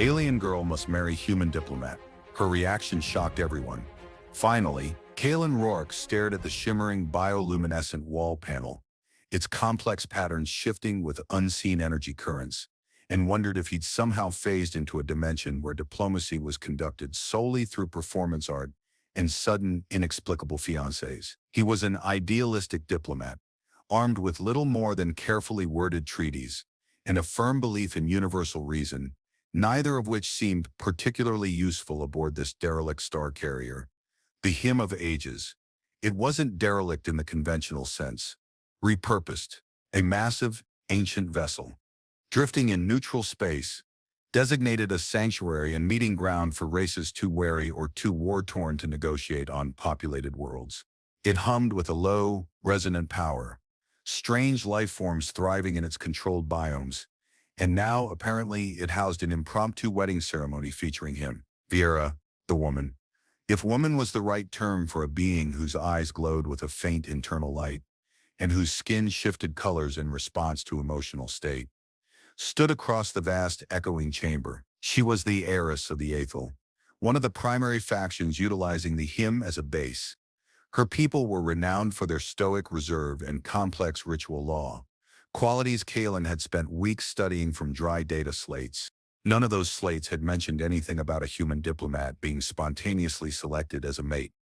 Alien girl must marry human diplomat. Her reaction shocked everyone. Finally, Kalen Rourke stared at the shimmering bioluminescent wall panel, its complex patterns shifting with unseen energy currents, and wondered if he'd somehow phased into a dimension where diplomacy was conducted solely through performance art and sudden, inexplicable fiancés. He was an idealistic diplomat, armed with little more than carefully worded treaties and a firm belief in universal reason, neither of which seemed particularly useful aboard this derelict star carrier. The hymn of ages. It wasn't derelict in the conventional sense. Repurposed, a massive, ancient vessel, drifting in neutral space, designated a sanctuary and meeting ground for races too wary or too war-torn to negotiate on populated worlds. It hummed with a low, resonant power, strange life forms thriving in its controlled biomes, and now, apparently, it housed an impromptu wedding ceremony featuring him, Viera, the woman. If woman was the right term for a being whose eyes glowed with a faint internal light, and whose skin shifted colors in response to emotional state, stood across the vast, echoing chamber. She was the heiress of the Aethel, one of the primary factions utilizing the hymn as a base. Her people were renowned for their stoic reserve and complex ritual law, qualities Kalen had spent weeks studying from dry data slates. None of those slates had mentioned anything about a human diplomat being spontaneously selected as a mate.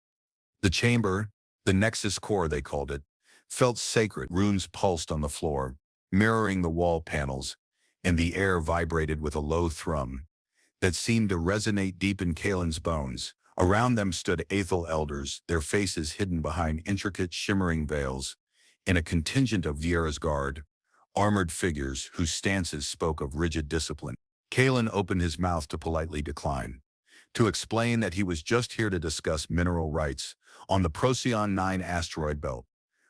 The chamber, the Nexus Core they called it, felt sacred. Runes pulsed on the floor, mirroring the wall panels, and the air vibrated with a low thrum that seemed to resonate deep in Kalen's bones. Around them stood Aethel elders, their faces hidden behind intricate, shimmering veils, and a contingent of Viera's guard, armored figures whose stances spoke of rigid discipline. Kalen opened his mouth to politely decline, to explain that he was just here to discuss mineral rights on the Procyon 9 asteroid belt,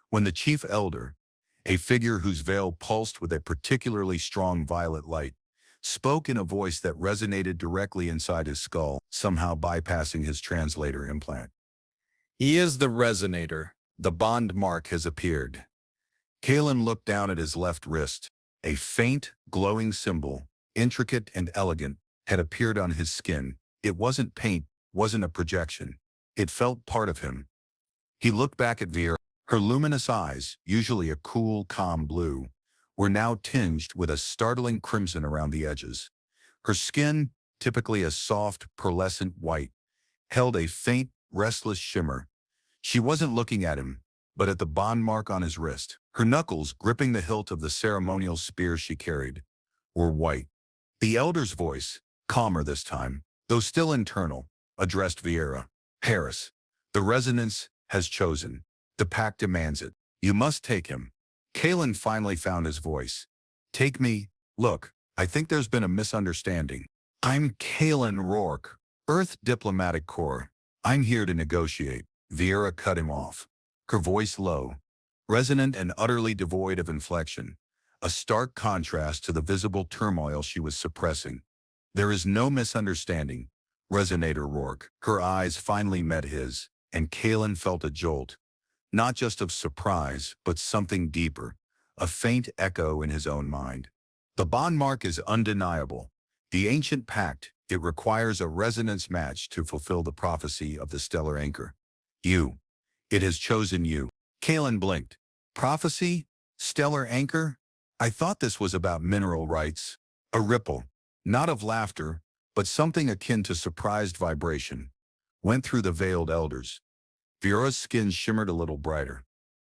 when the chief elder, a figure whose veil pulsed with a particularly strong violet light, spoke in a voice that resonated directly inside his skull, somehow bypassing his translator implant. "He is the resonator. The bond mark has appeared." Kalen looked down at his left wrist. A faint, glowing symbol, intricate and elegant, had appeared on his skin. It wasn't paint, wasn't a projection. It felt part of him. He looked back at Viera. Her luminous eyes, usually a cool, calm blue, were now tinged with a startling crimson around the edges. Her skin, typically a soft, pearlescent white, held a faint, restless shimmer. She wasn't looking at him, but at the bond mark on his wrist. Her knuckles, gripping the hilt of the ceremonial spear she carried, were white. The elder's voice, calmer this time, though still internal, addressed Viera. "Paris, the resonance has chosen. The pact demands it. You must take him." Kalen finally found his voice. "Take me. Look, I think there's been a misunderstanding. I'm Kalen Rourke, Earth Diplomatic Corps. I'm here to negotiate." Viera cut him off, her voice low, resonant and utterly devoid of inflection, a stark contrast to the visible turmoil she was suppressing. "There is no misunderstanding, Resonator Rourke." Her eyes finally met his, and Kalen felt a jolt, not just of surprise, but something deeper, a faint echo in his own mind. "The bond mark is undeniable. The ancient pact, it requires a resonance match to fulfill the prophecy of the stellar anchor. It has chosen you." Kalen blinked. "Prophecy? Stellar anchor? I thought this was about mineral rights." A ripple, not of laughter, but something akin to surprised vibration, went through the veiled elders. Viera's skin shimmered a little brighter.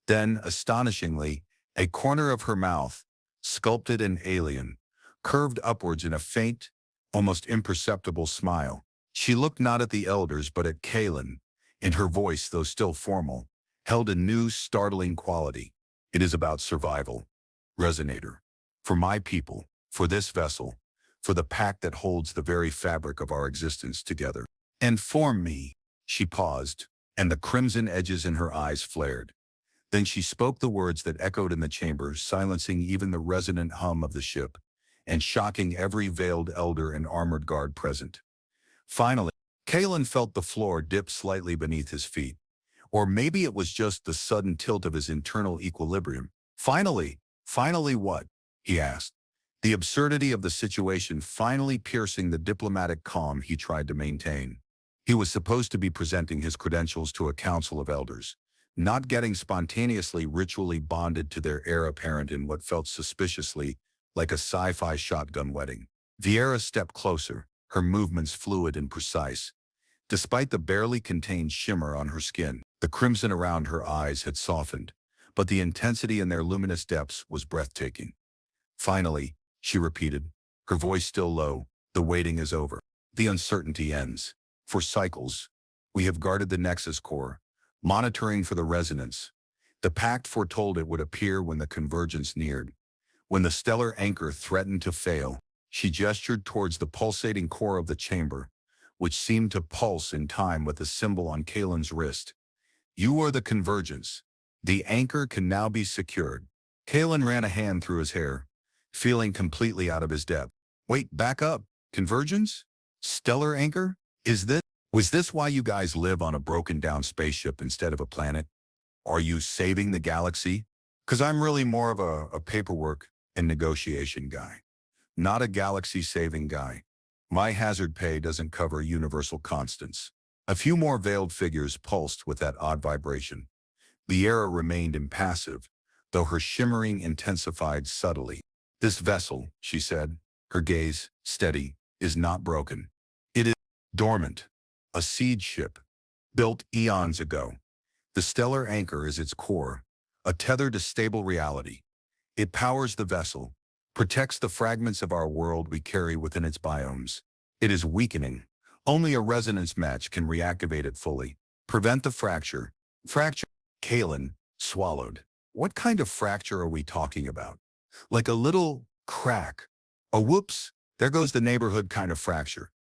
Then, astonishingly, a corner of her mouth, sculpted and alien, curved upwards in a faint, almost imperceptible smile. She looked not at the elders but at Kalen, and her voice, though still formal, held a new, startling quality. "It is about survival, Resonator. For my people, for this vessel, for the pact that holds the very fabric of our existence together. And for me." She paused, and the crimson edges in her eyes flared. Then she spoke the words that echoed in the chamber, silencing even the resonant hum of the ship, and shocking every veiled elder and armored guard present. Finally, Kalen felt the floor dip slightly beneath his feet. Or maybe it was just the sudden tilt of his internal equilibrium. Finally what?" he asked, the absurdity of the situation finally piercing the diplomatic calm he tried to maintain. He was supposed to be presenting his credentials to a council of elders, not getting spontaneously ritually bonded to their heir apparent in what felt suspiciously like a sci-fi shotgun wedding. Vieira stepped closer, her movements fluid and precise. Despite the barely contained shimmer on her skin, the crimson around her eyes had softened, but the intensity in their luminous depths was breathtaking. Finally, she repeated, her voice still low, the waiting is over. The uncertainty ends. For cycles, we have guarded the Nexus core, monitoring for the resonance. The pact foretold it would appear when the convergence neared. When the stellar anchor threatened to fail, she gestured towards the pulsating core of the chamber, which seemed to pulse in time with the symbol on Kalen's wrist. You are the convergence. The anchor can now be secured. Kalen ran a hand through his hair, feeling completely out of his depth. Wait, back up. Convergence? Stellar anchor? Was this why you guys live on a broken-down spaceship instead of a planet? Are you saving the galaxy? Because I'm really more of a paperwork and negotiation guy, not a galaxy-saving guy. My hazard pay doesn't cover universal constants. A few more veiled figures pulsed with that odd vibration. Vieira remained impassive, though her shimmering intensified subtly. This vessel, she said, her gaze steady, is not broken. It is dormant. A seed ship, built eons ago. The stellar anchor is its core, a tether to stable reality. It powers the vessel, protects the fragments of our world we carry within its biomes. It is weakening. Only a resonance match can reactivate it fully. Prevent the fracture. Fracture. Kalen swallowed. What kind of fracture are we talking about? Like a little crack. A whoops, there goes the neighborhood kind of fracture.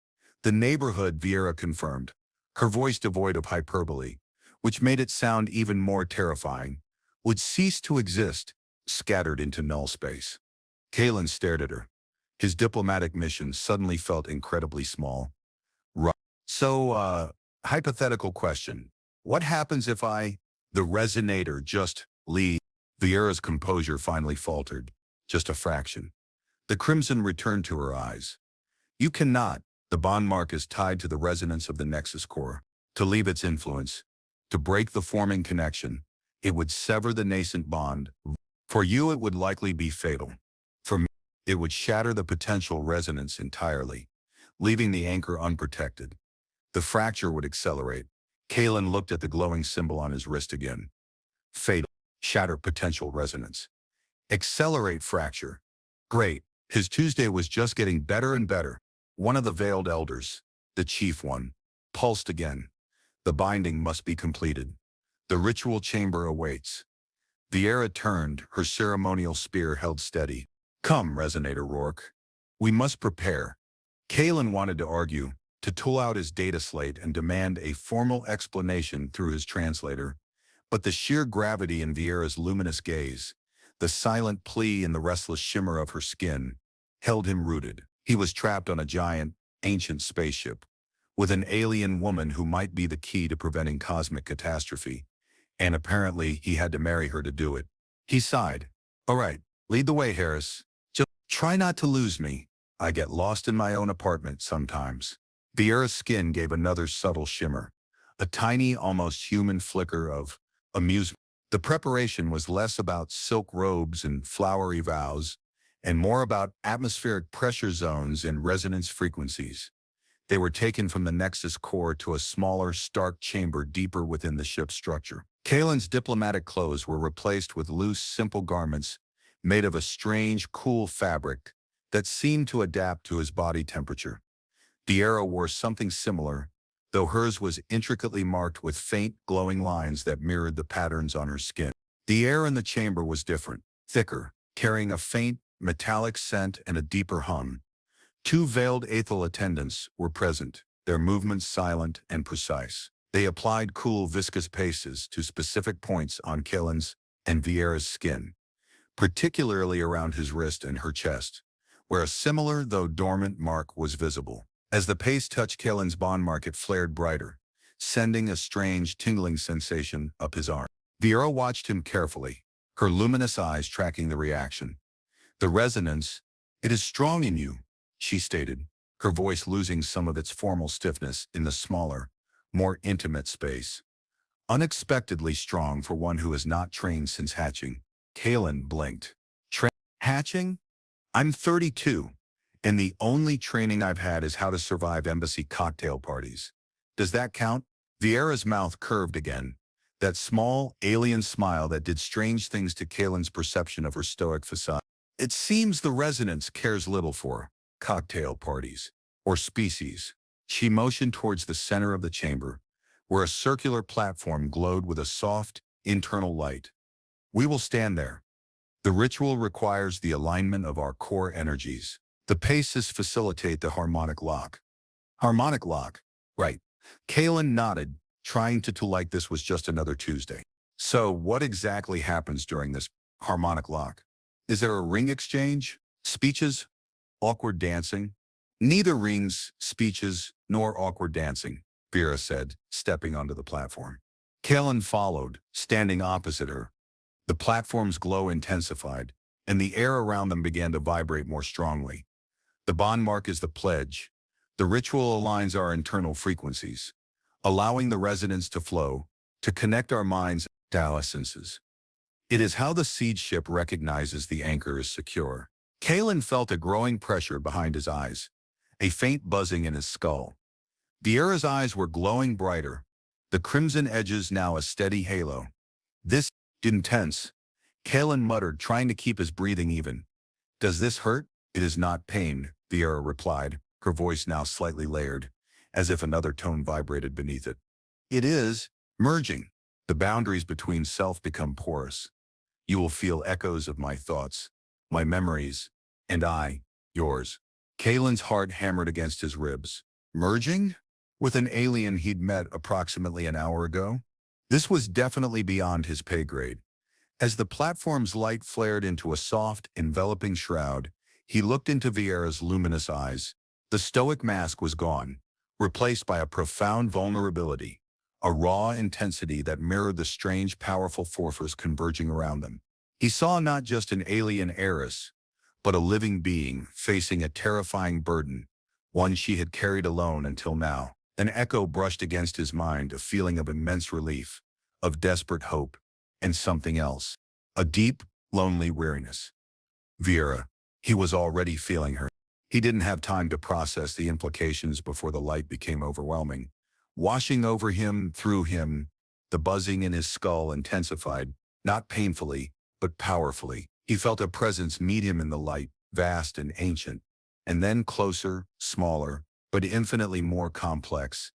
The neighborhood, Vieira confirmed, her voice devoid of hyperbole, which made it sound even more terrifying, would cease to exist, scattered into null space. Kalen stared at her. His diplomatic mission suddenly felt incredibly small. Right. So, hypothetical question. What happens if the resonator just leaves? Vieira's composure finally faltered, just a fraction. The crimson returned to her eyes. You cannot. The bond mark is tied to the resonance of the Nexus core. To leave its influence, to break the forming connection, it would sever the nascent bond. For you, it would likely be fatal. For me, it would shatter the potential resonance entirely, leaving the anchor unprotected. The fracture would accelerate. Kalen looked at the glowing symbol on his wrist again. Fatal. Shatter potential resonance. Accelerate fracture. Great. His Tuesday was just getting better and better. One of the veiled elders, the chief one, pulsed again. The binding must be completed. The ritual chamber awaits. Vieira turned, her ceremonial spear held steady. Come, Resonator Rourke. We must prepare. Kalen wanted to argue, to tool out his data slate and demand a formal explanation through his translator. But the sheer gravity in Vieira's luminous gaze, the silent plea in the restless shimmer of her skin, held him rooted. He was trapped on a giant, ancient spaceship, with an alien woman who might be the key to preventing cosmic catastrophe, and apparently he had to marry her to do it. He sighed. All right, lead the way, Harris. Just try not to lose me. I get lost in my own apartment sometimes. Vieira's skin gave another subtle shimmer, a tiny, almost human flicker of amusement. The preparation was less about silk robes and flowery vows, and more about atmospheric pressure zones and resonance frequencies. They were taken from the Nexus core to a smaller, stark chamber deeper within the ship's structure. Kalen's diplomatic clothes were replaced with loose, simple garments made of a strange, cool fabric that seemed to adapt to his body temperature. Vieira wore something similar, though hers was intricately marked with faint, glowing lines that mirrored the patterns on her skin. The air in the chamber was different, thicker, carrying a faint, metallic scent and a deeper hum. Two veiled aethal attendants were present, their movements silent and precise. They applied cool, viscous pastes to specific points on Kalen's and Vieira's skin, particularly around his wrist and her chest, where a similar, though dormant, mark was visible. As the paste touched Kalen's bond mark, it flared brighter, sending a strange, tingling sensation up his arm. Vieira watched him carefully, her luminous eyes tracking the reaction. The resonance, "It is strong in you," she stated, her voice losing some of its formal stiffness in the smaller, more intimate space. Unexpectedly strong for one who has not trained since hatching. Kalen blinked. Hatching? I'm 32, and the only training I've had is how to survive embassy cocktail parties. Does that count? Vieira's mouth curved again, that small, alien smile that did strange things to Kalen's perception of her stoic facade. It seems the resonance cares little for cocktail parties or species. She motioned towards the center of the chamber, where a circular platform glowed with a soft, internal light. We will stand there. The ritual requires the alignment of our core energies. The paces facilitate the harmonic lock. Harmonic lock. Right. Kalen nodded, trying to like this was just another Tuesday. So what exactly happens during this harmonic lock? Is there a ring exchange? Speeches? Awkward dancing? Neither rings, speeches, nor awkward dancing, Vera said, stepping onto the platform. Kalen followed, standing opposite her. The platform's glow intensified, and the air around them began to vibrate more strongly. The bond mark is the pledge. The ritual aligns our internal frequencies, allowing the resonance to flow, to connect our minds to our essences. It is how the siege ship recognizes the anchor is secure. Kalen felt a growing pressure behind his eyes, a faint buzzing in his skull. Vieira's eyes were glowing brighter, the crimson edges now a steady halo. This intense, Kalen muttered, trying to keep his breathing even. Does this hurt? It is not pain, Vieira replied, her voice now slightly layered, as if another tone vibrated beneath it. It is merging. The boundaries between self become porous. You will feel echoes of my thoughts, my memories, and I, yours. Kalen's heart hammered against his ribs. Merging? With an alien he'd met approximately an hour ago? This was definitely beyond his pay grade. As the platform's light flared into a soft, enveloping shroud, he looked into Vieira's luminous eyes. The stoic mask was gone, replaced by a profound vulnerability, a raw intensity that mirrored the strange, powerful forces converging around them. He saw not just an alien heiress, but a living being facing a terrifying burden, one she had carried alone until now. An echo brushed against his mind, a feeling of immense relief, of desperate hope, and something else, a deep, lonely weariness. Vieira, he was already feeling her. He didn't have time to process the implications before the light became overwhelming. Washing over him, through him, the buzzing in his skull intensified, not painfully, but powerfully. He felt a presence meet him in the light, vast and ancient, and then closer, smaller, but infinitely more complex.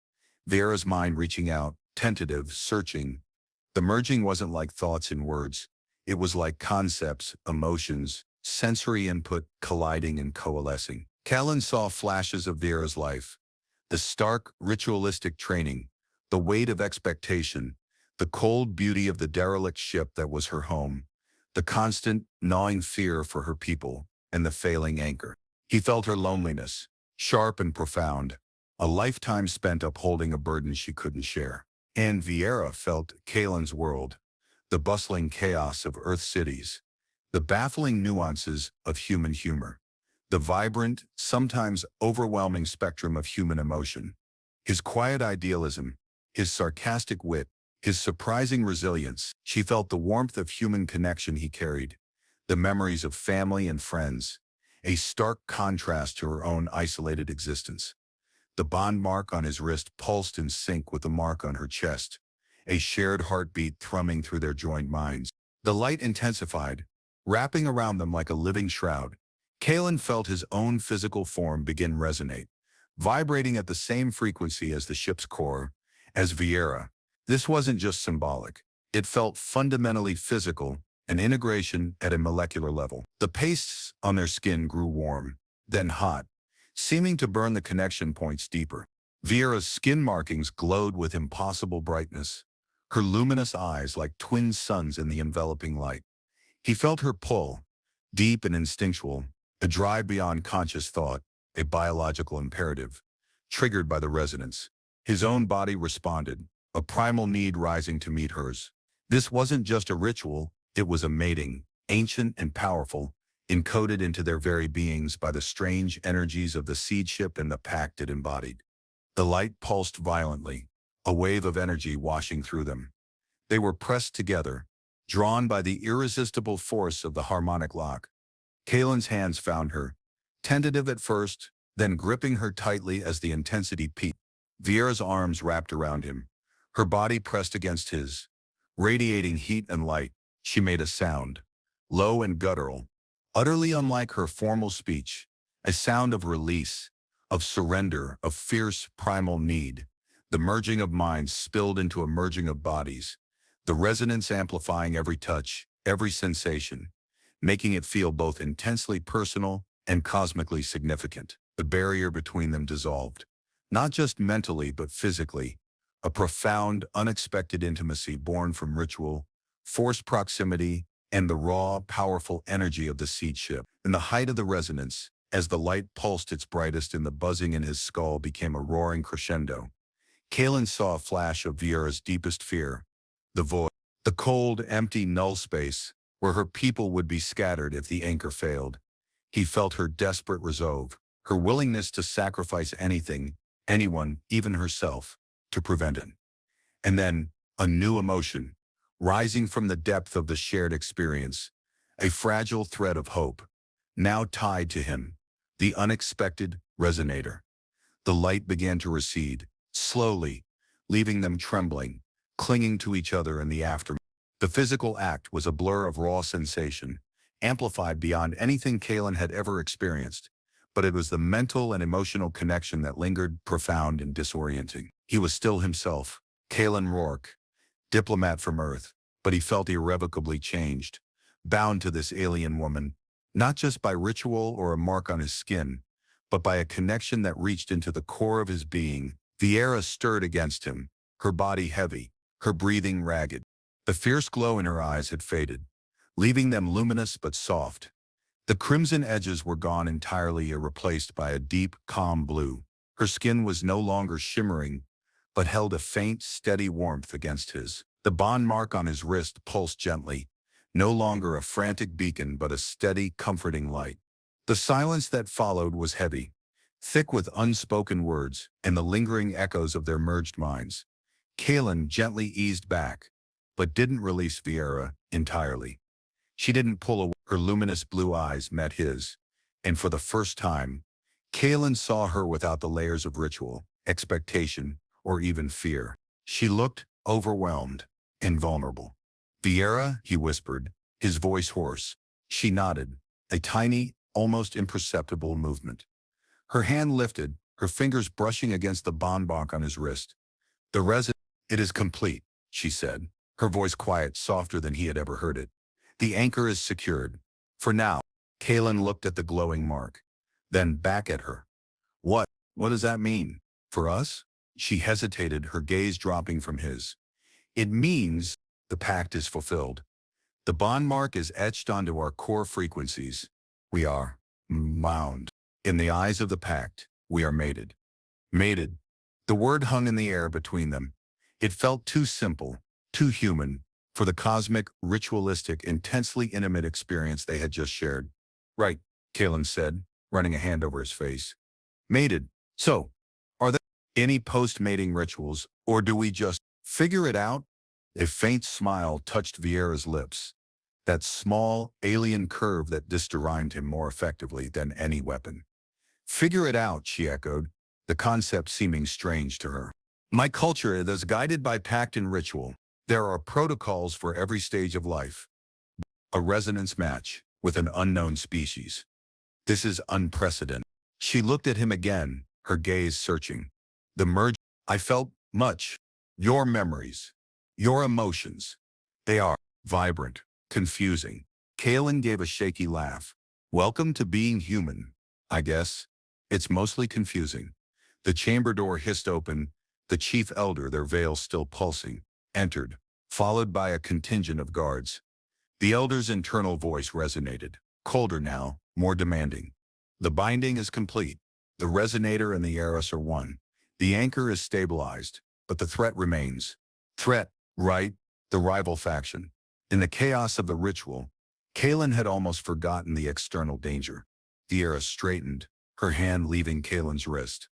Vieira's mind reaching out, tentative, searching. The merging wasn't like thoughts in words. It was like concepts, emotions, sensory input colliding and coalescing. Kalen saw flashes of Vieira's life. The stark, ritualistic training, the weight of expectation, the cold beauty of the derelict ship that was her home, the constant, gnawing fear for her people, and the failing anchor. He felt her loneliness, sharp and profound, a lifetime spent upholding a burden she couldn't share. And Vieira felt Kalen's world, the bustling chaos of Earth cities, the baffling nuances of human humor, the vibrant, sometimes overwhelming spectrum of human emotion. His quiet idealism, his sarcastic wit, his surprising resilience. She felt the warmth of human connection he carried, the memories of family and friends, a stark contrast to her own isolated existence. The bond mark on his wrist pulsed in sync with the mark on her chest, a shared heartbeat thrumming through their joined minds. The light intensified, wrapping around them like a living shroud. Kalen felt his own physical form begin resonate, vibrating at the same frequency as the ship's core, as Vieira. This wasn't just symbolic. It felt fundamentally physical, an integration at a molecular level. The pastes on their skin grew warm, then hot, seeming to burn the connection points deeper. Vieira's skin markings glowed with impossible brightness, her luminous eyes like twin suns in the enveloping light. He felt her pull, deep and instinctual, a drive beyond conscious thought, a biological imperative, triggered by the resonance. His own body responded, a primal need rising to meet hers. This wasn't just a ritual, it was a mating, ancient and powerful, encoded into their very beings by the strange energies of the seed ship and the pact it embodied. The light pulsed violently, a wave of energy washing through them. They were pressed together, drawn by the irresistible force of the harmonic lock. Kalen's hands found her, tentative at first, then gripping her tightly as the intensity peaked. Vieira's arms wrapped around him, her body pressed against his. Radiating heat and light, she made a sound, low and guttural, utterly unlike her formal speech, a sound of release, of surrender, of fierce primal need. The merging of minds spilled into a merging of bodies, the resonance amplifying every touch, every sensation, making it feel both intensely personal and cosmically significant. The barrier between them dissolved, not just mentally but physically, a profound, unexpected intimacy born from ritual, forced proximity, and the raw, powerful energy of the seed ship. In the height of the resonance, as the light pulsed its brightest and the buzzing in his skull became a roaring crescendo, Kalen saw a flash of Vieira's deepest fear, the void, the cold, empty null space where her people would be scattered if the anchor failed. He felt her desperate resolve, her willingness to sacrifice anything, anyone, even herself, to prevent it. And then, a new emotion, rising from the depth of the shared experience, a fragile thread of hope, now tied to him, the unexpected resonator. The light began to recede, slowly, leaving them trembling, clinging to each other in the aftermath. The physical act was a blur of raw sensation, amplified beyond anything Kalen had ever experienced, but it was the mental and emotional connection that lingered, profound and disorienting. He was still himself, Kalen Rourke, diplomat from Earth, but he felt irrevocably changed, bound to this alien woman, not just by ritual or a mark on his skin, but by a connection that reached into the core of his being. Vieira stirred against him, her body heavy, her breathing ragged. The fierce glow in her eyes had faded, leaving them luminous but soft. The crimson edges were gone entirely and replaced by a deep, calm blue. Her skin was no longer shimmering, but held a faint, steady warmth against his. The bond mark on his wrist pulsed gently, no longer a frantic beacon but a steady, comforting light. The silence that followed was heavy, thick with unspoken words and the lingering echoes of their merged minds. Kalen gently eased back, but didn't release Vieira entirely. She didn't pull away. Her luminous blue eyes met his, and for the first time, Kalen saw her without the layers of ritual, expectation, or even fear. She looked overwhelmed and vulnerable. Vieira, he whispered, his voice hoarse. She nodded, a tiny, almost imperceptible movement. Her hand lifted, her fingers brushing against the bondbok on his wrist. It is complete, she said, her voice quiet, softer than he had ever heard it. The anchor is secured. For now. Kalen looked at the glowing mark, then back at her. What does that mean? For us? She hesitated, her gaze dropping from his. It means the pact is fulfilled. The bond mark is etched onto our core frequencies. We are bound. In the eyes of the pact, we are mated. Mated. The word hung in the air between them. It felt too simple, too human, for the cosmic, ritualistic, intensely intimate experience they had just shared. Right, Kalen said, running a hand over his face. Mated. So, are there any post-mating rituals, or do we just figure it out? A faint smile touched Vieira's lips, that small, alien curve that disarmed him more effectively than any weapon. Figure it out, she echoed, the concept seeming strange to her. My culture is guided by pact and ritual. There are protocols for every stage of life. A resonance match with an unknown species. This is unprecedented. She looked at him again, her gaze searching. The merge. I felt much. Your memories. Your emotions. They are vibrant, confusing. Kalen gave a shaky laugh. Welcome to being human, I guess. It's mostly confusing. The chamber door hissed open, the chief elder, their veil still pulsing, entered, followed by a contingent of guards. The elder's internal voice resonated, colder now, more demanding. The binding is complete. The resonator and the Eros are one. The anchor is stabilized, but the threat remains. Threat, right? The rival faction. In the chaos of the ritual, Kaylin had almost forgotten the external danger. Viera straightened, her hand leaving Kaylin's wrist.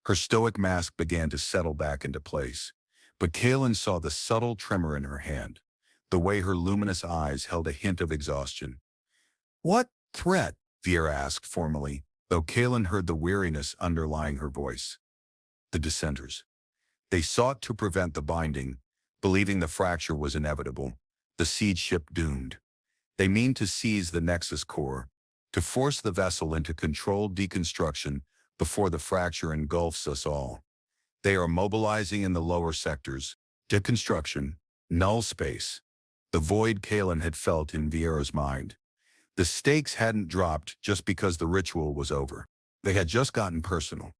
Her stoic mask began to settle back into place. But Kaylin saw the subtle tremor in her hand, the way her luminous eyes held a hint of exhaustion. "What threat?" Viera asked formally, though Kaylin heard the weariness underlying her voice. "The dissenters. They sought to prevent the binding, believing the fracture was inevitable, the siege ship doomed. They mean to seize the Nexus core, to force the vessel into controlled deconstruction before the fracture engulfs us all. They are mobilizing in the lower sectors, deconstruction, null space." The void Kaylin had felt in Viera's mind. The stakes hadn't dropped just because the ritual was over. They had just gotten personal.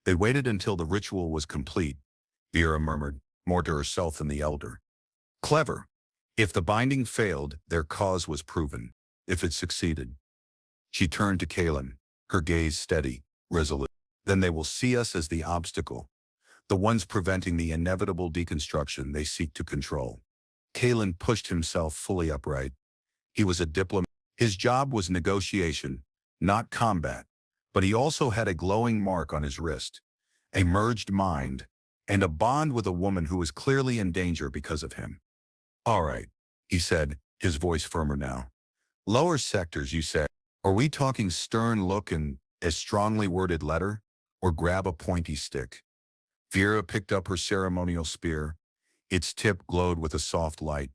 They waited until the ritual was complete, Viera murmured, more to herself than the elder. Clever. If the binding failed, their cause was proven. If it succeeded. She turned to Kaylin, her gaze steady, resolute. Then they will see us as the obstacle, the ones preventing the inevitable deconstruction they seek to control. Kaylin pushed himself fully upright. He was a diplomat. His job was negotiation, not combat, but he also had a glowing mark on his wrist, a merged mind, and a bond with a woman who was clearly in danger because of him. "All right," he said, his voice firmer now. "Lower sectors, you say. Are we talking stern look and a strongly worded letter, or grab a pointy stick?" Viera picked up her ceremonial spear. Its tip glowed with a soft light.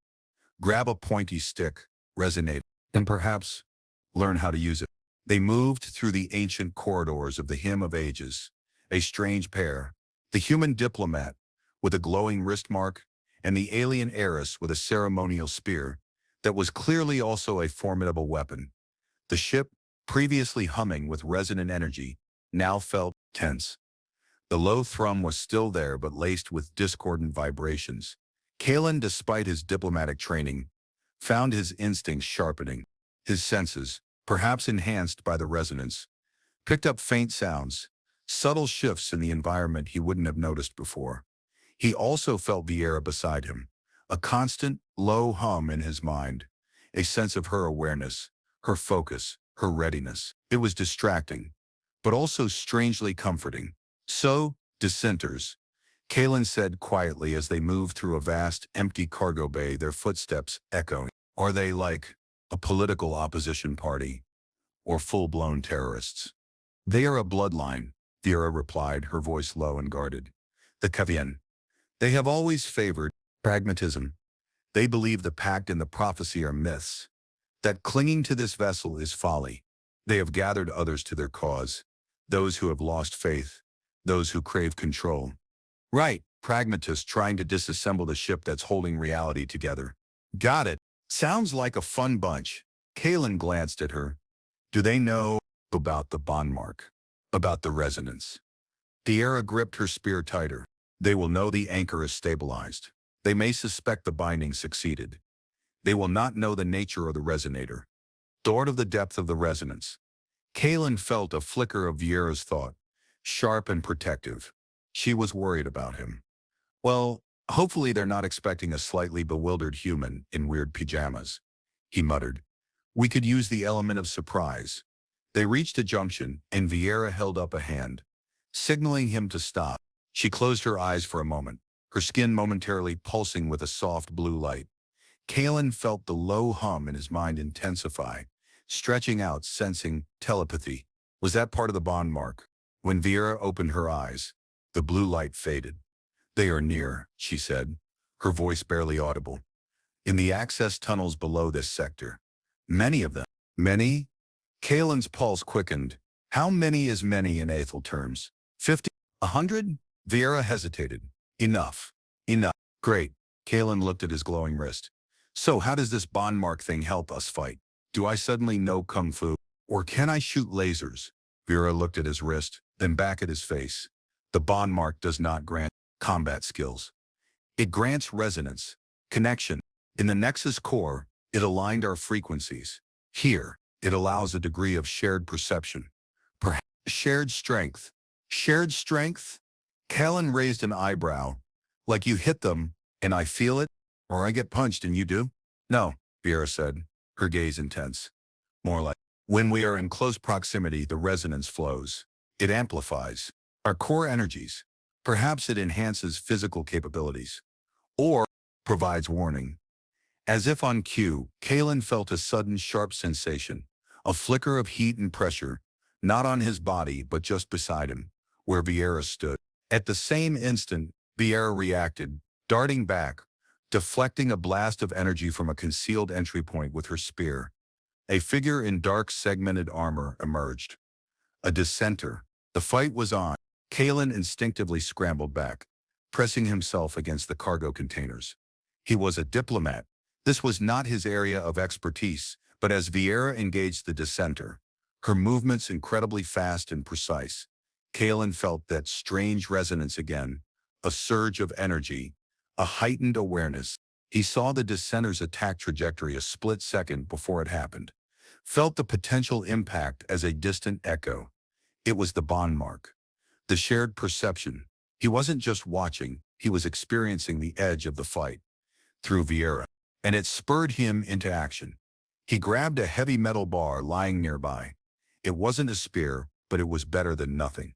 "Grab a pointy stick," resonated, "and perhaps learn how to use it." They moved through the ancient corridors of the Hymn of Ages, a strange pair, the human diplomat with a glowing wrist mark, and the alien heiress with a ceremonial spear that was clearly also a formidable weapon. The ship, previously humming with resonant energy, now felt tense. The low thrum was still there but laced with discordant vibrations. Kaylin, despite his diplomatic training, found his instincts sharpening. His senses, perhaps enhanced by the resonance, picked up faint sounds, subtle shifts in the environment he wouldn't have noticed before. He also felt Viera beside him, a constant, low hum in his mind, a sense of her awareness, her focus, her readiness. It was distracting, but also strangely comforting. "So, dissenters," Kaylin said quietly as they moved through a vast, empty cargo bay, their footsteps echoing. "Are they like a political opposition party, or full-blown terrorists?" "They are a bloodline," Viera replied, her voice low and guarded. "The Kavian. They have always favored pragmatism. They believe the pact and the prophecy are myths, that clinging to this vessel is folly. They have gathered others to their cause, those who have lost faith, those who crave control." "Right, pragmatists trying to disassemble the ship that's holding reality together." "Got it. Sounds like a fun bunch." Kaylin glanced at her. "Do they know about the bond mark? About the resonance?" Viera gripped her spear tighter. "They will know the anchor is stabilized. They may suspect the binding succeeded. They will not know the nature of the resonator, sort of the depth of the resonance." Kaylin felt a flicker of Viera's thought, sharp and protective. She was worried about him. "Well, hopefully they're not expecting a slightly bewildered human in weird pajamas," he muttered. "We could use the element of surprise." They reached a junction, and Viera held up a hand, signaling him to stop. She closed her eyes for a moment, her skin momentarily pulsing with a soft blue light. Kaylin felt the low hum in his mind intensify, stretching out, sensing telepathy. Was that part of the bond mark? When Viera opened her eyes, the blue light faded. "They are near," she said, her voice barely audible. "In the access tunnels below this sector. Many of them." "Many?" Kaylin's pulse quickened. "How many is many in Aethel terms? 50? 100? Viera hesitated. "Enough. Enough." "Great." Kaylin looked at his glowing wrist. "So how does this bond mark thing help us fight? Do I suddenly know kung fu? Or can I shoot lasers?" Viera looked at his wrist, then back at his face. "The bond mark does not grant combat skills. It grants resonance, connection. In the Nexus core, it aligned our frequencies. Here, it allows a degree of shared perception. Perhaps shared strength." "Shared strength?" Kaylin raised an eyebrow. "Like you hit them, and I feel it? Or I get punched and you do?" "No," Viera said. her gaze intense. More like, when we are in close proximity, the resonance flows. It amplifies our core energies. Perhaps it enhances physical capabilities. Or provides warning. As if on cue, Kalen felt a sudden sharp sensation, a flicker of heat and pressure, not on his body but just beside him, where Vieira stood. At the same instant, Vieira reacted, darting back, deflecting a blast of energy from a concealed entry point with her spear. A figure in dark segmented armor emerged. A dissenter. The fight was on. Kalen instinctively scrambled back, pressing himself against the cargo containers. He was a diplomat. This was not his area of expertise, but as Vieira engaged the dissenter, her movements incredibly fast and precise, Kalen felt that strange resonance again, a surge of energy, a heightened awareness. He saw the dissenter's attack trajectory a split second before it happened, felt the potential impact as a distant echo. It was the bond mark, the shared perception. He wasn't just watching, he was experiencing the edge of the fight through Vieira, and it spurred him into action. He grabbed a heavy metal bar lying nearby. It wasn't a spear, but it was better than nothing.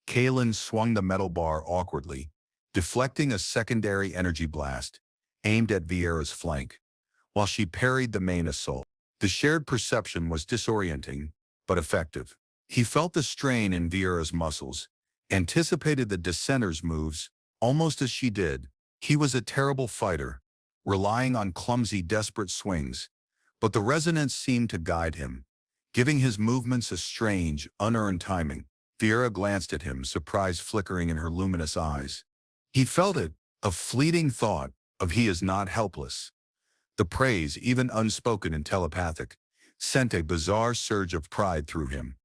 Kalen swung the metal bar awkwardly, deflecting a secondary energy blast, aimed at Vieira's flank, while she parried the main assault. The shared perception was disorienting, but effective. He felt the strain in Vieira's muscles, anticipated the dissenter's moves, almost as she did. He was a terrible fighter, relying on clumsy, desperate swings, but the resonance seemed to guide him, giving his movements a strange, unearned timing. Vieira glanced at him, surprise flickering in her luminous eyes. He felt it, a fleeting thought of he is not helpless. The praise, even unspoken and telepathic, sent a bizarre surge of pride through him.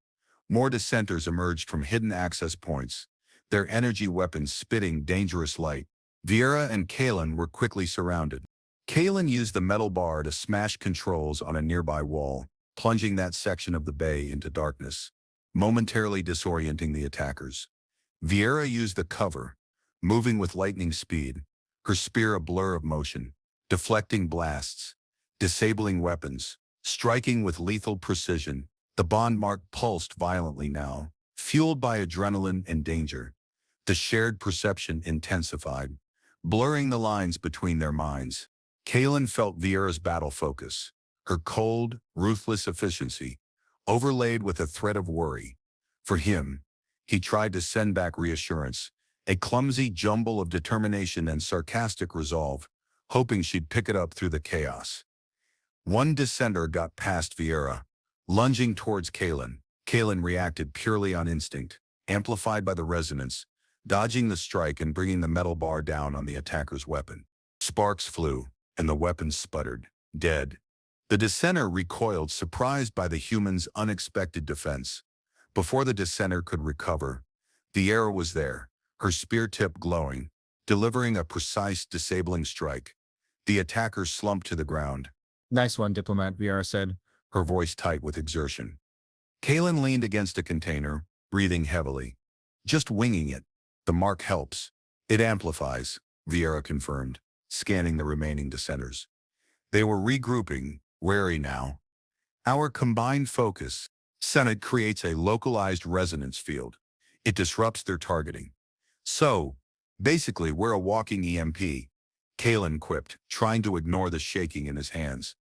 More dissenters emerged from hidden access points, their energy weapons spitting dangerous light. Vieira and Kalen were quickly surrounded. Kalen used the metal bar to smash controls on a nearby wall, plunging that section of the bay into darkness, momentarily disorienting the attackers. Vieira used the cover, moving with lightning speed, her spear a blur of motion, deflecting blasts, disabling weapons, striking with lethal precision. The bond mark pulsed violently now, fueled by adrenaline and danger. The shared perception intensified, blurring the lines between their minds. Kalen felt Vieira's battle focus, her cold, ruthless efficiency, overlaid with a threat of worry. For him, he tried to send back reassurance, a clumsy jumble of determination and sarcastic resolve, hoping she'd pick it up through the chaos. One dissenter got past Vieira, lunging towards Kalen. Kalen reacted purely on instinct, amplified by the resonance, dodging the strike and bringing the metal bar down on the attacker's weapon. Sparks flew, and the weapon sputtered, dead. The dissenter recoiled, surprised by the human's unexpected defense. Before the dissenter could recover, Vieira was there, her spear tip glowing, delivering a precise, disabling strike. The attacker slumped to the ground. Nice one, Diplomat, Vieira said, her voice tight with exertion. Kalen leaned against a container, breathing heavily. Just winging it. The mark helps. It amplifies, Vieira confirmed, scanning the remaining dissenters. They were regrouping, wary now. Our combined focus, Senate, creates a localized resonance field. It disrupts their targeting. So, basically, we're a walking EMP, Kalen quipped, trying to ignore the shaking in his hands.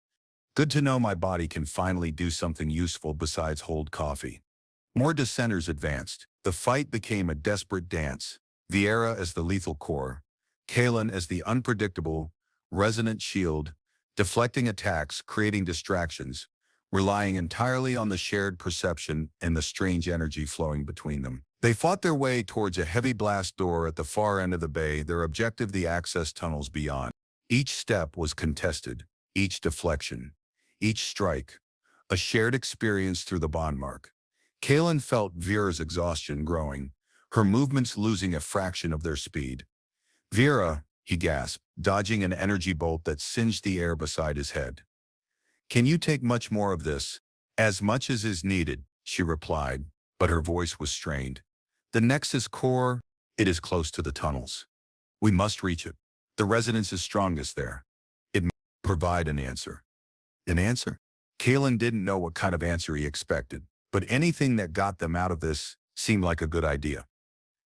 Good to know my body can finally do something useful besides hold coffee. More dissenters advanced. The fight became a desperate dance. Vieira as the lethal core, Kalen as the unpredictable, resonant shield, deflecting attacks, creating distractions, relying entirely on the shared perception and the strange energy flowing between them. They fought their way towards a heavy blast door at the far end of the bay, their objective the access tunnels beyond. Each step was contested, each deflection, each strike, a shared experience through the bond mark. Kalen felt Vieira's exhaustion growing, her movements losing a fraction of their speed. Vieira, he gasped, dodging an energy bolt that singed the air beside his head. Can you take much more of this? As much as is needed, she replied, but her voice was strained. The Nexus core, it is close to the tunnels. We must reach it. The resonance is strongest there. It may provide an answer. An answer? Kalen didn't know what kind of answer he expected, but anything that got them out of this seemed like a good idea.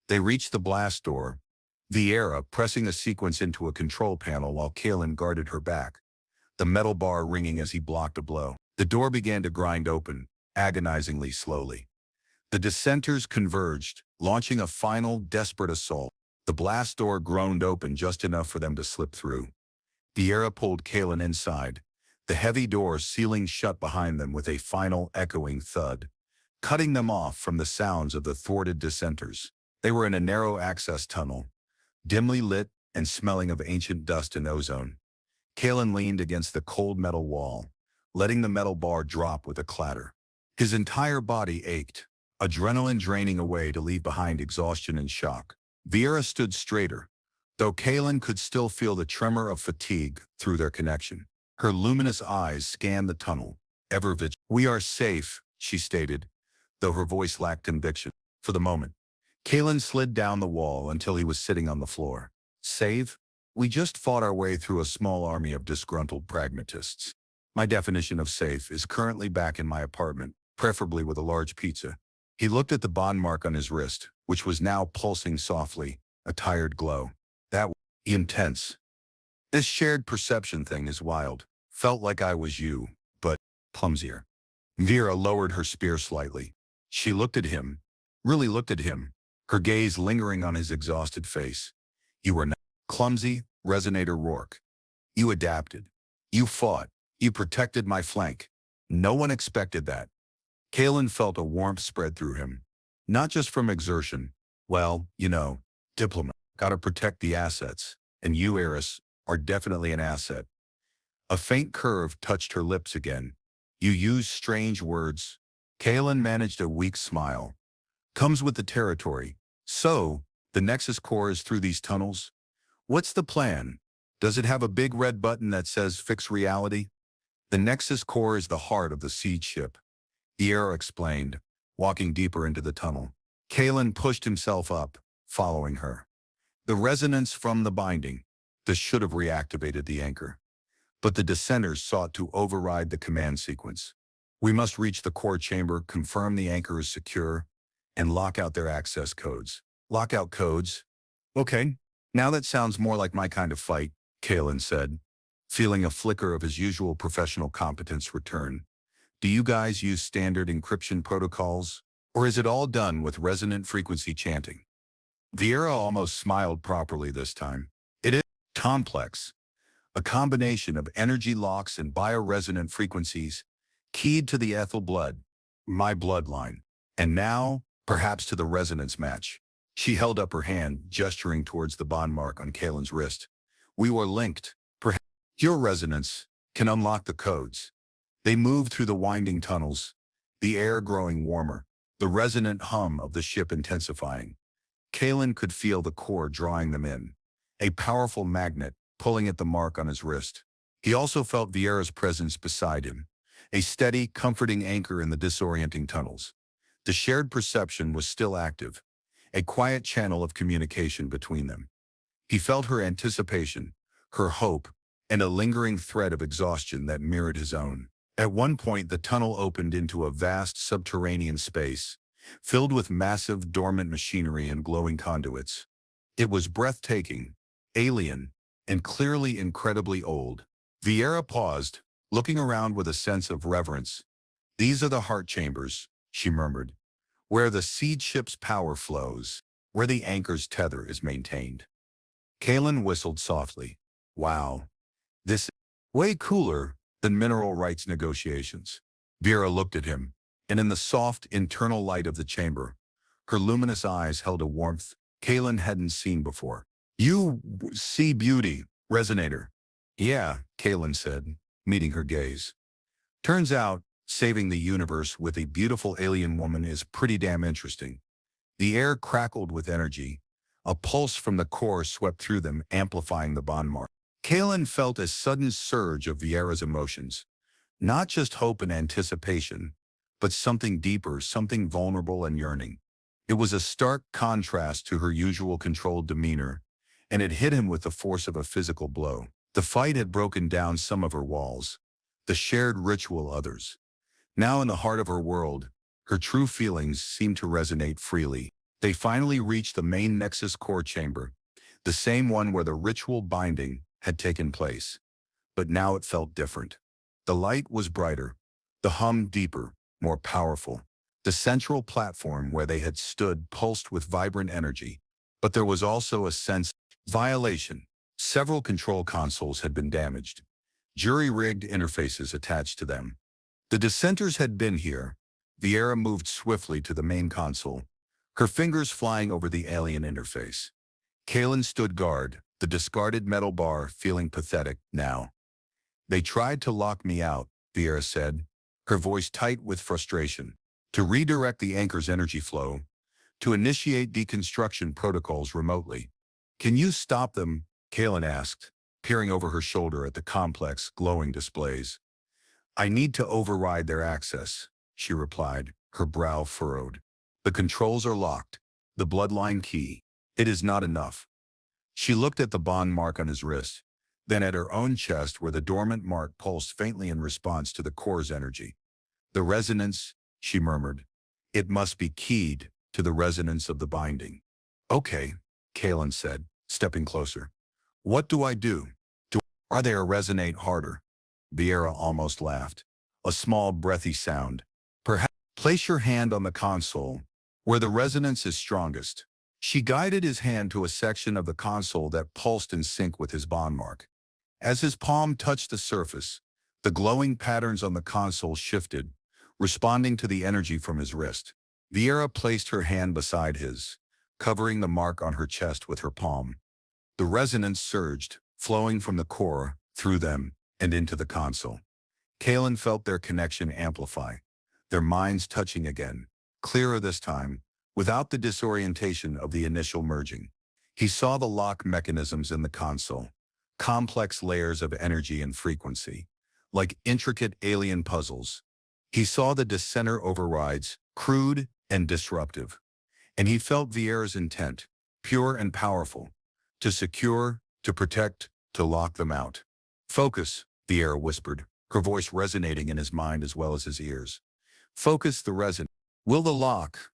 They reached the blast door, Viera pressing a sequence into a control panel while Kalen guarded her back, the metal bar ringing as he blocked a blow. The door began to grind open, agonizingly slowly. The dissenters converged, launching a final, desperate assault. The blast door groaned open just enough for them to slip through. Viera pulled Kalen inside, the heavy door sealing shut behind them with a final echoing thud, cutting them off from the sounds of the thwarted dissenters. They were in a narrow access tunnel, dimly lit and smelling of ancient dust and ozone. Kalen leaned against the cold metal wall, letting the metal bar drop with a clatter. His entire body ached, adrenaline draining away to leave behind exhaustion and shock. Viera stood straighter, though Kalen could still feel the tremor of fatigue through their connection. Her luminous eyes scanned the tunnel, ever vigilant. "We are safe," she stated, though her voice lacked conviction. For the moment, Kalen slid down the wall until he was sitting on the floor. "Save? We just fought our way through a small army of disgruntled pragmatists. My definition of safe is currently back in my apartment, preferably with a large pizza." He looked at the bond mark on his wrist, which was now pulsing softly, a tired glow. "That was intense. This shared perception thing is wild. Felt like I was you, but clumsier." Vera lowered her spear slightly. She looked at him, really looked at him, her gaze lingering on his exhausted face. "You were not clumsy, Resonator Rourke. You adapted. You fought. You protected my flank. No one expected that." Kalen felt a warmth spread through him. Not just from exertion. "Well, Diplomat. Gotta protect the assets. And you, Eris, are definitely an asset." A faint curve touched her lips again. "You use strange words." Kalen managed a weak smile. "Comes with the territory. So, the Nexus core is through these tunnels? What's the plan? Does it have a big red button that says fix reality?" "The Nexus core is the heart of the seed ship," Viera explained, walking deeper into the tunnel. Kalen pushed himself up, following her. The resonance from the binding, this should have reactivated the anchor. But the dissenters sought to override the command sequence. "We must reach the core chamber, confirm the anchor is secure, and lock out their access codes." "Lockout codes? Okay, now that sounds more like my kind of fight," Kalen said, feeling a flicker of his usual professional competence return. "Do you guys use standard encryption protocols, or is it all done with resonant frequency chanting?" Viera almost smiled properly this time. "It is complex. A combination of energy locks and bioresonant frequencies, keyed to the ethyl blood, my bloodline, and now, perhaps to the resonance match." She held up her hand, gesturing towards the bond mark on Kalen's wrist. "We were linked. Perhaps your resonance can unlock the codes." They moved through the winding tunnels, the air growing warmer, the resonant hum of the ship intensifying. Kalen could feel the core drawing them in, a powerful magnet pulling at the mark on his wrist. He also felt Viera's presence beside him, a steady, comforting anchor in the disorienting tunnels. The shared perception was still active, a quiet channel of communication between them. He felt her anticipation, her hope, and a lingering thread of exhaustion that mirrored his own. At one point, the tunnel opened into a vast subterranean space, filled with massive, dormant machinery and glowing conduits. It was breathtaking, alien, and clearly incredibly old. Viera paused, looking around with a sense of reverence. "These are the heart chambers," she murmured, "where the seed ship's power flows, where the anchor's tether is maintained." Kalen whistled softly. "Wow, this is way cooler than mineral rights negotiations." Vera looked at him, and in the soft, internal light of the chamber, her luminous eyes held a warmth Kalen hadn't seen before. "You see beauty, Resonator." "Yeah," Kalen said, meeting her gaze. "Turns out, saving the universe with a beautiful alien woman is pretty damn interesting." The air crackled with energy. A pulse from the core swept through them, amplifying the bond mark. Kalen felt a sudden surge of Viera's emotions. Not just hope and anticipation, but something deeper, something vulnerable and yearning. It was a stark contrast to her usual controlled demeanor, and it hit him with the force of a physical blow. The fight had broken down some of her walls, the shared ritual others. Now in the heart of her world, her true feelings seemed to resonate freely. They finally reached the main Nexus core chamber, the same one where the ritual binding had taken place. But now it felt different. The light was brighter, the hum deeper, more powerful. The central platform where they had stood pulsed with vibrant energy. But there was also a sense of violation. Several control consoles had been damaged, jury-rigged interfaces attached to them. The dissenters had been here. Vieira moved swiftly to the main console, her fingers flying over the alien interface. Kalen stood guard, the discarded metal bar feeling pathetic now. "They tried to lock me out," Vieira said, her voice tight with frustration. "To redirect the anchor's energy flow, to initiate deconstruction protocols remotely." "Can you stop them?" Kalen asked, peering over her shoulder at the complex, glowing displays. "I need to override their access," she replied, her brow furrowed. "The controls are locked. The bloodline key. It is not enough." She looked at the bond mark on his wrist, then at her own chest where the dormant mark pulsed faintly in response to the core's energy. "The resonance," she murmured. "It must be keyed to the resonance of the binding." "Okay," Kalen said, stepping closer. "What do I do? Are they resonate harder?" Vieira almost laughed. A small, breathy sound. "Perhaps place your hand on the console, where the resonance is strongest." She guided his hand to a section of the console that pulsed in sync with his bond mark. As his palm touched the surface, the glowing patterns on the console shifted, responding to the energy from his wrist. Vieira placed her hand beside his, covering the mark on her chest with her palm. The resonance surged, flowing from the core, through them, and into the console. Kalen felt their connection amplify, their minds touching again, clearer this time, without the disorientation of the initial merging. He saw the lock mechanisms in the console, complex layers of energy and frequency, like intricate alien puzzles. He saw the dissenter overrides, crude and disruptive. And he felt Vieira's intent, pure and powerful, to secure, to protect, to lock them out. "Focus," Vieira whispered, her voice resonating in his mind as well as his ears. "Focus the resonance. Will the lock?"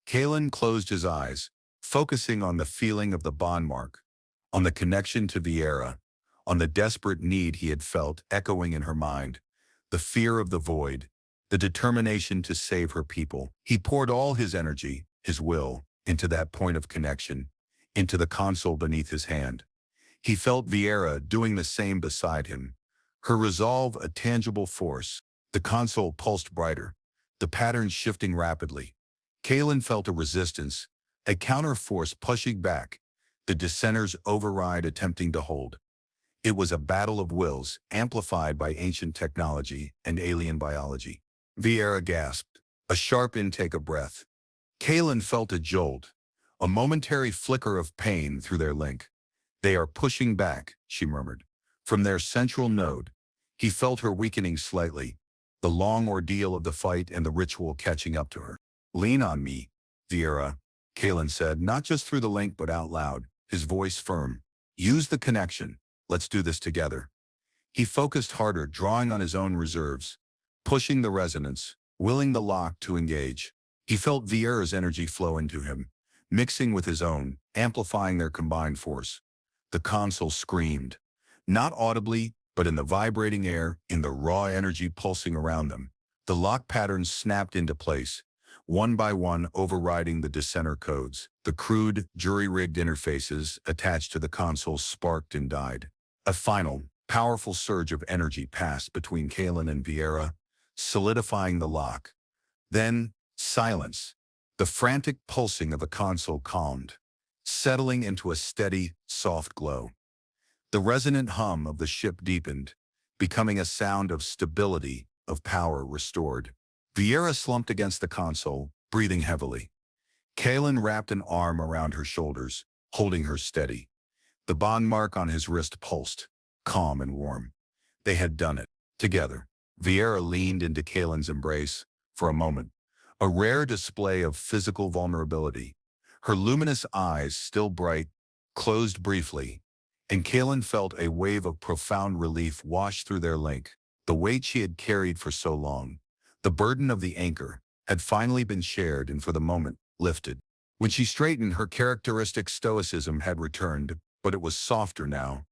Kalen closed his eyes, focusing on the feeling of the bond mark, on the connection to Vieira, on the desperate need he had felt echoing in her mind, the fear of the void, the determination to save her people. He poured all his energy, his will, into that point of connection, into the console beneath his hand. He felt Vieira doing the same beside him, her resolve a tangible force. The console pulsed brighter, the patterns shifting rapidly. Kalen felt a resistance, a counter-force pushing back, the dissenters' override attempting to hold. It was a battle of wills, amplified by ancient technology and alien biology. Vieira gasped, a sharp intake of breath. Kalen felt a jolt, a momentary flicker of pain through their link. "They are pushing back," she murmured. From their central node, he felt her weakening slightly, the long ordeal of the fight and the ritual catching up to her. "Lean on me, Vieira," Kalen said, not just through the link but out loud, his voice firm. "Use the connection. Let's do this together." He focused harder, drawing on his own reserves, pushing the resonance, willing the lock to engage. He felt Vieira's energy flow into him, mixing with his own, amplifying their combined force. The console screamed, not audibly, but in the vibrating air, in the raw energy pulsing around them. The lock patterns snapped into place, one by one overriding the dissenter codes. The crude, jury-rigged interfaces attached to the console sparked and died. A final, powerful surge of energy passed between Kalen and Vieira, solidifying the lock. Then, silence. The frantic pulsing of the console calmed, settling into a steady, soft glow. The resonant hum of the ship deepened, becoming a sound of stability, of power restored. Vieira slumped against the console, breathing heavily. Kalen wrapped an arm around her shoulders, holding her steady. The bond mark on his wrist pulsed, calm and warm. They had done it, together. Vieira leaned into Kalen's embrace, for a moment, a rare display of physical vulnerability. Her luminous eyes, still bright, closed briefly, and Kalen felt a wave of profound relief wash through their link. The weight she had carried for so long, the burden of the anchor, had finally been shared and for the moment, lifted. When she straightened, her characteristic stoicism had returned, but it was softer now,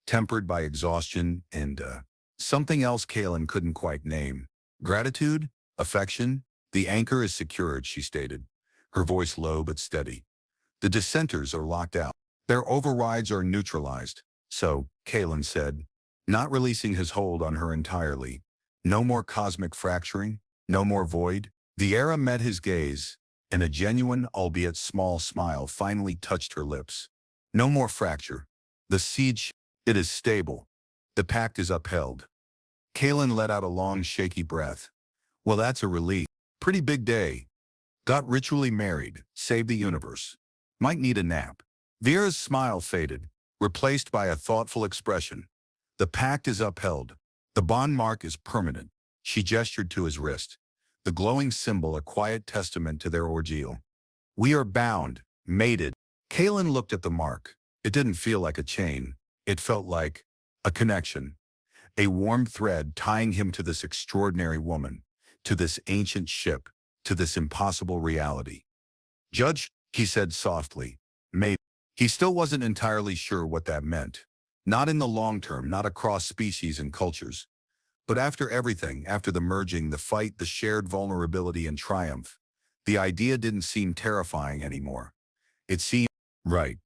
tempered by exhaustion and something else Kalen couldn't quite name. Gratitude? Affection? The anchor is secured, she stated, her voice low but steady. The dissenters are locked out. Their overrides are neutralized. So, Kalen said, not releasing his hold on her entirely. No more cosmic fracturing, no more void. Vieira met his gaze, and a genuine, albeit small smile finally touched her lips. No more fracture. The siege, it is stable. The pact is upheld. Kalen let out a long, shaky breath. Well, that's a relief. Pretty big day. Got ritually married, saved the universe. Might need a nap. Vieira's smile faded, replaced by a thoughtful expression. The pact is upheld. The bond mark is permanent. She gestured to his wrist, the glowing symbol a quiet testament to their ordeal. We are bound, mated. Kalen looked at the mark. It didn't feel like a chain. It felt like a connection. A warm thread tying him to this extraordinary woman, to this ancient ship, to this impossible reality. Judge, he said softly, mate. He still wasn't entirely sure what that meant. Not in the long term, not across species and cultures. But after everything, after the merging, the fight, the shared vulnerability and triumph, the idea didn't seem terrifying anymore. It seemed right.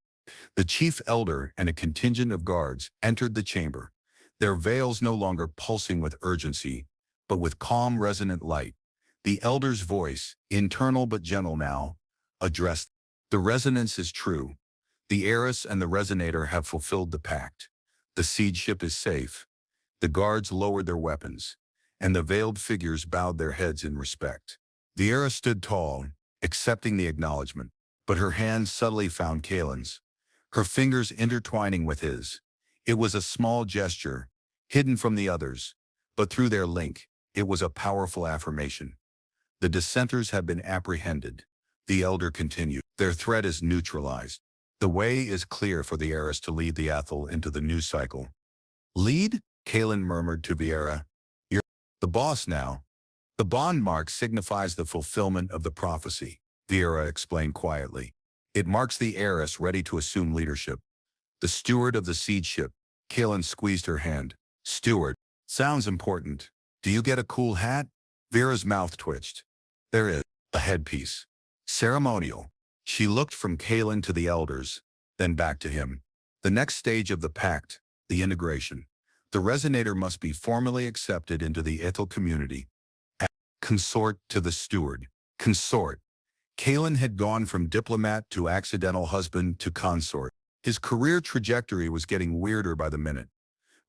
The chief elder and a contingent of guards entered the chamber, their veils no longer pulsing with urgency, but with calm, resonant light. The elder's voice, internal but gentle now, addressed, the resonance is true. The heiress and the resonator have fulfilled the pact. The siege ship is safe. The guards lowered their weapons, and the veiled figures bowed their heads in respect. The heiress stood tall, accepting the acknowledgement, but her hands subtly found Kalen's, her fingers intertwining with his. It was a small gesture, hidden from the others, but through their link, it was a powerful affirmation. The dissenters have been apprehended. The elder continued. Their threat is neutralized. The way is clear for the heiress to lead the Athel into the new cycle. Lead? Kalen murmured to Vieira. You're the boss now. The bond mark signifies the fulfillment of the prophecy, Vieira explained quietly. It marks the heiress ready to assume leadership. The steward of the siege ship. Kalen squeezed her hand. Steward. Sounds important. Do you get a cool hat? Vieira's mouth twitched. There is a headpiece. Ceremonial. She looked from Kalen to the elders, then back to him. The next stage of the pact, the integration. The resonator must be formally accepted into the Ethel community. Consort to the steward. Consort. Kalen had gone from diplomat to accidental husband to consort. His career trajectory was getting weirder by the minute.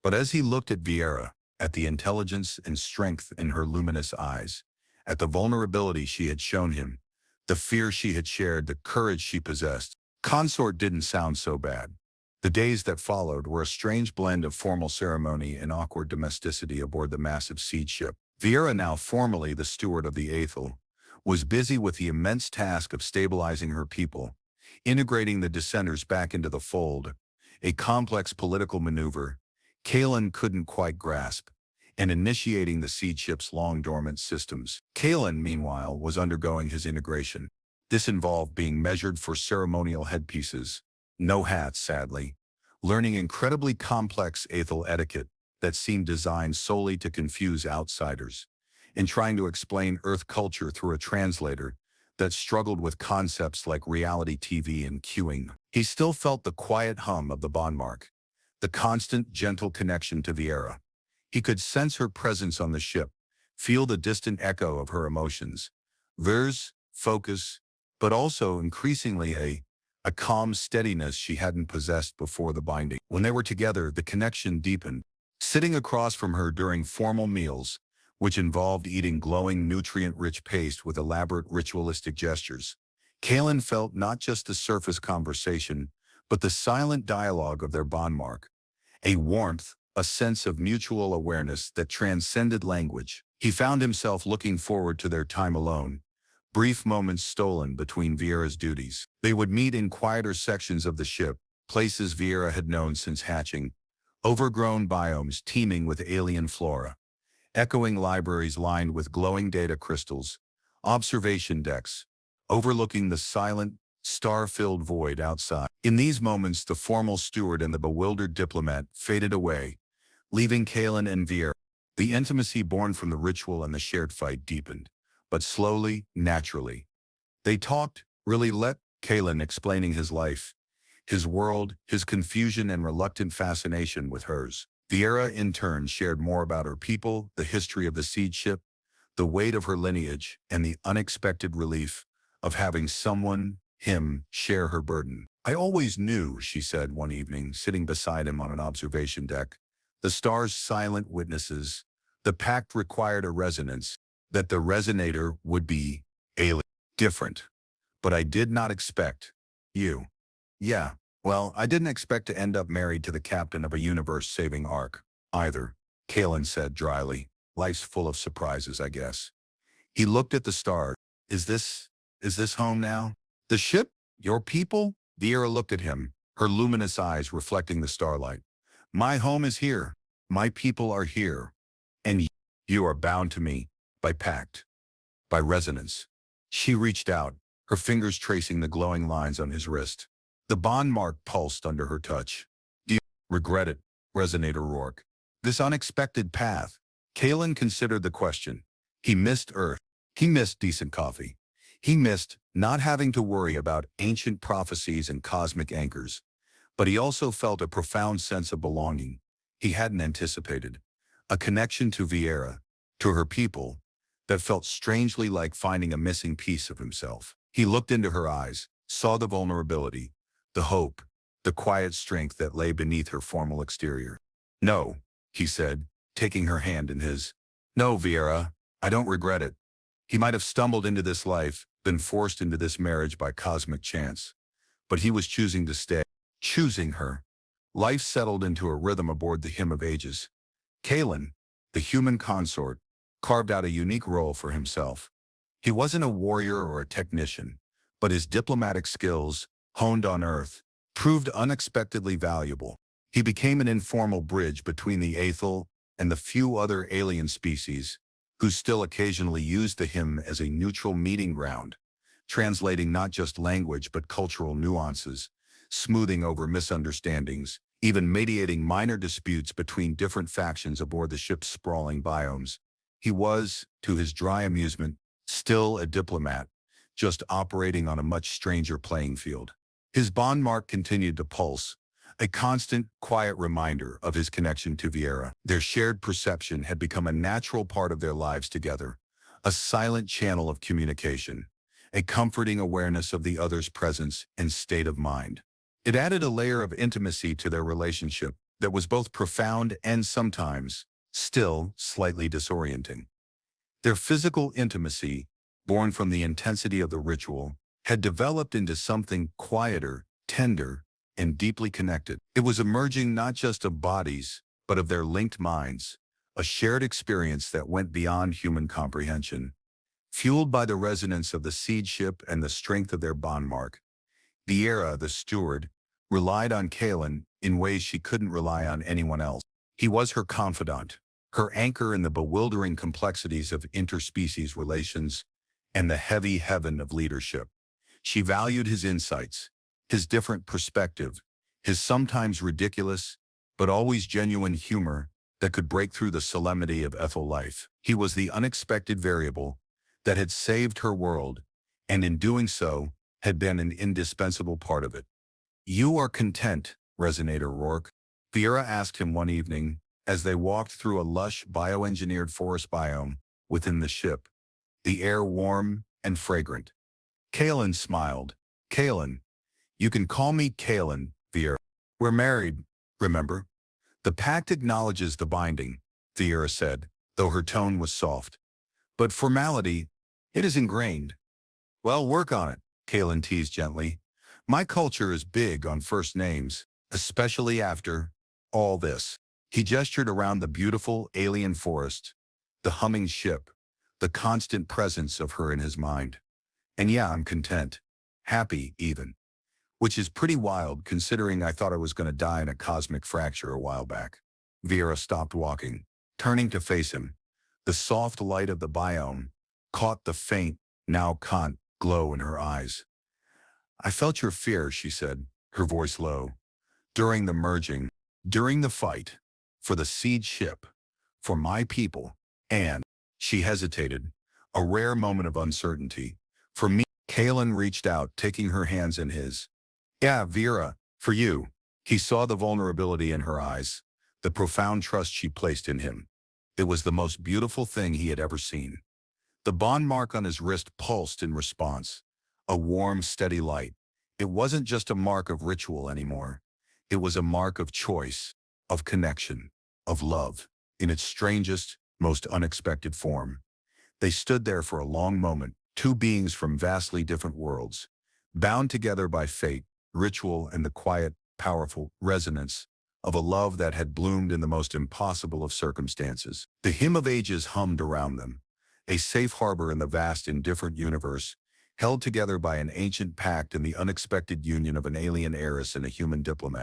But as he looked at Vieira, at the intelligence and strength in her luminous eyes, at the vulnerability she had shown him, the fear she had shared, the courage she possessed, consort didn't sound so bad. The days that followed were a strange blend of formal ceremony and awkward domesticity aboard the massive siege ship. Vieira, now formally the steward of the Ethel, was busy with the immense task of stabilizing her people, integrating the dissenters back into the fold, a complex political maneuver Kalen couldn't quite grasp, and initiating the siege ship's long-dormant systems. Kalen, meanwhile, was undergoing his integration. This involved being measured for ceremonial headpieces, no hats, sadly, learning incredibly complex Ethel etiquette that seemed designed solely to confuse outsiders, and trying to explain Earth culture through a translator that struggled with concepts like reality TV and queuing. He still felt the quiet hum of the bond mark, the constant, gentle connection to Vieira. He could sense her presence on the ship, feel the distant echo of her emotions. Verse, focus, but also increasingly a calm steadiness she hadn't possessed before the binding. When they were together, the connection deepened. Sitting across from her during formal meals, which involved eating glowing, nutrient-rich paste with elaborate ritualistic gestures, Kalen felt not just the surface conversation, but the silent dialogue of their bond mark. A warmth, a sense of mutual awareness that transcended language. He found himself looking forward to their time alone, brief moments stolen between Vieira's duties. They would meet in quieter sections of the ship, places Vieira had known since hatching, overgrown biomes teeming with alien flora. echoing libraries lined with glowing data crystals, observation decks, overlooking the silent, star-filled void outside. In these moments, the formal steward and the bewildered diplomat faded away, leaving Kalen and Viera. The intimacy born from the ritual and the shared fight deepened, but slowly, naturally. They talked, really let Kalen explaining his life, his world, his confusion and reluctant fascination with hers. Viera, in turn, shared more about her people, the history of the seed ship, the weight of her lineage, and the unexpected relief of having someone, him, share her burden. I always knew, she said one evening, sitting beside him on an observation deck, the stars silent witnesses, the pact required a resonance, that the resonator would be alien, different. But I did not expect you. Yeah, well, I didn't expect to end up married to the captain of a universe-saving ark, either, Kalen said dryly. Life's full of surprises, I guess. He looked at the stars. Is this home now? The ship? Your people? Viera looked at him, her luminous eyes reflecting the starlight. My home is here. My people are here. And you are bound to me, by pact, by resonance. She reached out, her fingers tracing the glowing lines on his wrist. The bond mark pulsed under her touch. Do you regret it, Resonator Rourke? This unexpected path. Kalen considered the question. He missed Earth. He missed decent coffee. He missed not having to worry about ancient prophecies and cosmic anchors. But he also felt a profound sense of belonging he hadn't anticipated. A connection to Viera, to her people, that felt strangely like finding a missing piece of himself. He looked into her eyes, saw the vulnerability, the hope, the quiet strength that lay beneath her formal exterior. No, he said, taking her hand in his. No, Viera, I don't regret it. He might have stumbled into this life, been forced into this marriage by cosmic chance. But he was choosing to stay, choosing her. Life settled into a rhythm aboard the Hymn of Ages. Kalen, the human consort, carved out a unique role for himself. He wasn't a warrior or a technician, but his diplomatic skills, honed on Earth, proved unexpectedly valuable. He became an informal bridge between the Aethel and the few other alien species who still occasionally used the hymn as a neutral meeting ground, translating not just language but cultural nuances, smoothing over misunderstandings, even mediating minor disputes between different factions aboard the ship's sprawling biomes. He was, to his dry amusement, still a diplomat, just operating on a much stranger playing field. His bond mark continued to pulse, a constant, quiet reminder of his connection to Viera. Their shared perception had become a natural part of their lives together, a silent channel of communication, a comforting awareness of the other's presence and state of mind. It added a layer of intimacy to their relationship that was both profound and sometimes, still, slightly disorienting. Their physical intimacy, born from the intensity of the ritual, had developed into something quieter, tender, and deeply connected. It was emerging not just of bodies, but of their linked minds, a shared experience that went beyond human comprehension. Fueled by the resonance of the seed ship and the strength of their bond mark, Viera, the steward, relied on Kalen in ways she couldn't rely on anyone else. He was her confidant, her anchor in the bewildering complexities of interspecies relations and the heavy heaven of leadership. She valued his insights, his different perspective, his sometimes ridiculous, but always genuine humor that could break through the solemnity of Ethel life. He was the unexpected variable that had saved her world, and in doing so, had been an indispensable part of it. You are content, Resonator Rourke, Viera asked him one evening as they walked through a lush bioengineered forest biome within the ship, the air warm and fragrant. Kalen smiled. Kalen. You can call me Kalen, Viera. We're married, remember? The pact acknowledges the binding, Viera said, though her tone was soft. But formality, it is ingrained. Well, work on it, Kalen teased gently. My culture is big on first names, especially after all this. He gestured around the beautiful alien forest, the humming ship, the constant presence of her in his mind. And yeah, I'm content. Happy, even. Which is pretty wild considering I thought I was going to die in a cosmic fracture a while back. Viera stopped walking, turning to face him, The soft light of the biome caught the faint, now caught glow in her eyes. I felt your fear, she said, her voice low. During the merging, during the fight, for the seed ship, for my people, and she hesitated, a rare moment of uncertainty. For me, Kalen reached out, taking her hands in his. Yeah, Vera, for you. He saw the vulnerability in her eyes, the profound trust she placed in him. It was the most beautiful thing he had ever seen. The bond mark on his wrist pulsed in response, a warm, steady light. It wasn't just a mark of ritual anymore. It was a mark of choice, of connection, of love, in its strangest, most unexpected form. They stood there for a long moment, two beings from vastly different worlds, bound together by fate, ritual, and the quiet, powerful resonance of a love that had bloomed in the most impossible of circumstances. The hymn of ages hummed around them, a safe harbor in the vast indifferent universe, held together by an ancient pact and the unexpected union of an alien heiress and a human diplomat.